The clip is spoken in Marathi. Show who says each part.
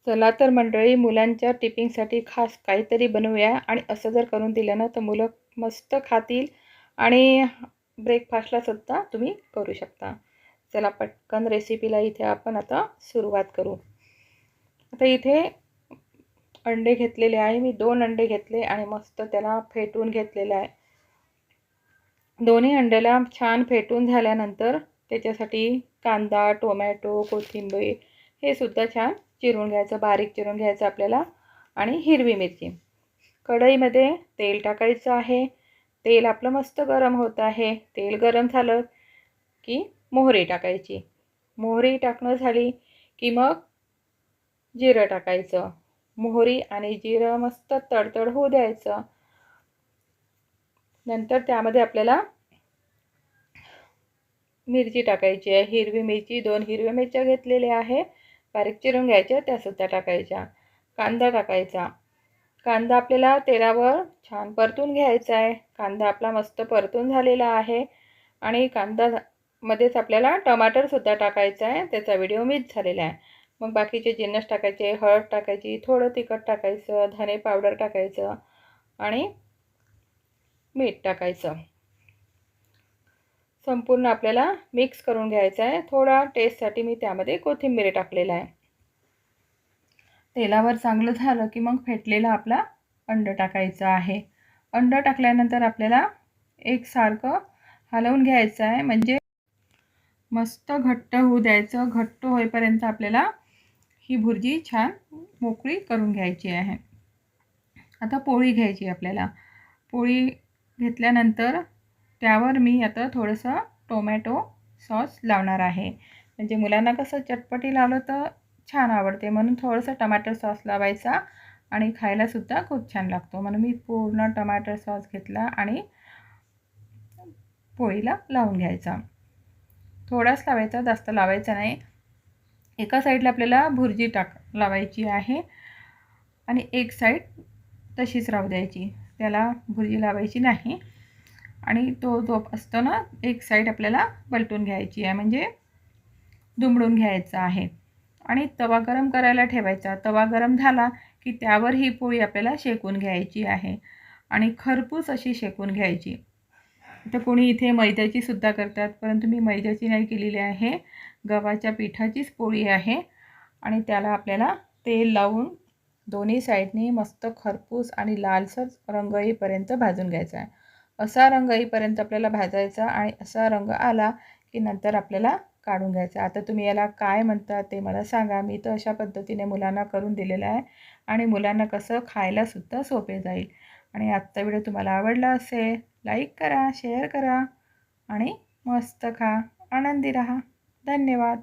Speaker 1: चला तर मंडळी, मुलांच्या टिफिनसाठी खास काहीतरी बनवूया आणि असं जर करून दिलं ना तर मुलं मस्त खातील आणि ब्रेकफास्टला सुद्धा तुम्ही करू शकता. चला पटकन रेसिपीला इथे आपण आता सुरुवात करू. आता इथे अंडे घेतलेले आहे. मी 2 अंडे घेतले आणि मस्त त्याला फेटून घेतलेलं आहे. दोन्ही अंड्याला छान फेटून झाल्यानंतर त्याच्यासाठी कांदा, टोमॅटो, कोथिंबीर हे सुद्धा छान चिरून घ्यायचं, बारीक चिरून घ्यायचं आपल्याला आणि हिरवी मिरची. कढईमध्ये तेल टाकायचं आहे. तेल आपलं मस्त गरम होत आहे. तेल गरम झालं की मोहरी टाकायची. मोहरी टाकणं झाली की मग जिरं टाकायचं. मोहरी आणि जिरं मस्त तडतड होऊ द्यायचं. नंतर त्यामध्ये आपल्याला मिरची टाकायची आहे. हिरवी मिरची 2 हिरव्या मिरच्या घेतलेल्या आहे, बारीक चिरून घ्यायच्या, त्यासुद्धा टाकायच्या. कांदा टाकायचा. कांदा आपल्याला तेलावर छान परतून घ्यायचा आहे. कांदा आपला मस्त परतून झालेला आहे आणि मध्येच आपल्याला टमाटरसुद्धा टाकायचा आहे. त्याचा व्हिडिओ मिस झालेला आहे. मग बाकीचे जिन्नस टाकायचे, हळद टाकायची, थोडं तिखट टाकायचं, धने पावडर टाकायचं आणि मीठ टाकायचं. संपूर्ण आपल्याला मिक्स करून घ्यायचं आहे. थोडा टेस्टसाठी मी त्यामध्ये कोथिंबीर टाकलेला आहे. तेलावर चांगलं झालं की मग फेटलेला आपला अंडं टाकायचं आहे. अंडं टाकल्यानंतर आपल्याला एकसारखं हलवून घ्यायचं आहे, म्हणजे मस्त घट्ट होऊ द्यायचं. घट्ट होईपर्यंत आपल्याला ही भुर्जी छान मोकळी करून घ्यायची आहे. आता पोळी घ्यायची आपल्याला. पोळी घेतल्यानंतर त्यावर मी आता थोडंसं टोमॅटो सॉस लावणार आहे. म्हणजे मुलांना कसं चटपटी लावलं तर छान आवडते, म्हणून थोडंसं टमाटर सॉस लावायचा आणि खायलासुद्धा खूप छान लागतो. म्हणून मी पूर्ण टमाटर सॉस घेतला आणि पोळीला लावून घ्यायचा. थोडाच लावायचा, जास्त लावायचा नाही. एका साईडला आपल्याला भुर्जी लावायची आहे आणि एक साईड तशीच राहू द्यायची, त्याला भुर्जी लावायची नाही. आणि तो असतो ना, एक साईड आपल्याला पलटून घ्यायची आहे, म्हणजे दुमडून घ्यायचं आहे. आणि तवा गरम करायला ठेवायचा. तवा गरम झाला की त्यावर ही पोळी आपल्याला शेकून घ्यायची आहे आणि खरपूस अशी शेकून घ्यायची. तर कोणी इथे मैद्याची सुद्धा करतात, परंतु मी मैद्याची नाही केलेली आहे. गव्हाच्या पिठाचीच पोळी आहे आणि त्याला आपल्याला तेल लावून दोन्ही साईडनी मस्त खरपूस आणि लालसर रंग येईपर्यंत भाजून घ्यायचा आहे. असा रंग येईपर्यंत आपल्याला भाजायचा आणि असा रंग आला की नंतर आपल्याला काढून घ्यायचं. आता तुम्ही याला काय म्हणता ते मला सांगा. मी तर अशा पद्धतीने मुलांना करून दिलेलं आहे आणि मुलांना कसं खायलासुद्धा सोपे जाईल. आणि आजचा व्हिडिओ तुम्हाला आवडला असेल, लाईक करा, शेअर करा आणि मस्त खा, आनंदी राहा. धन्यवाद.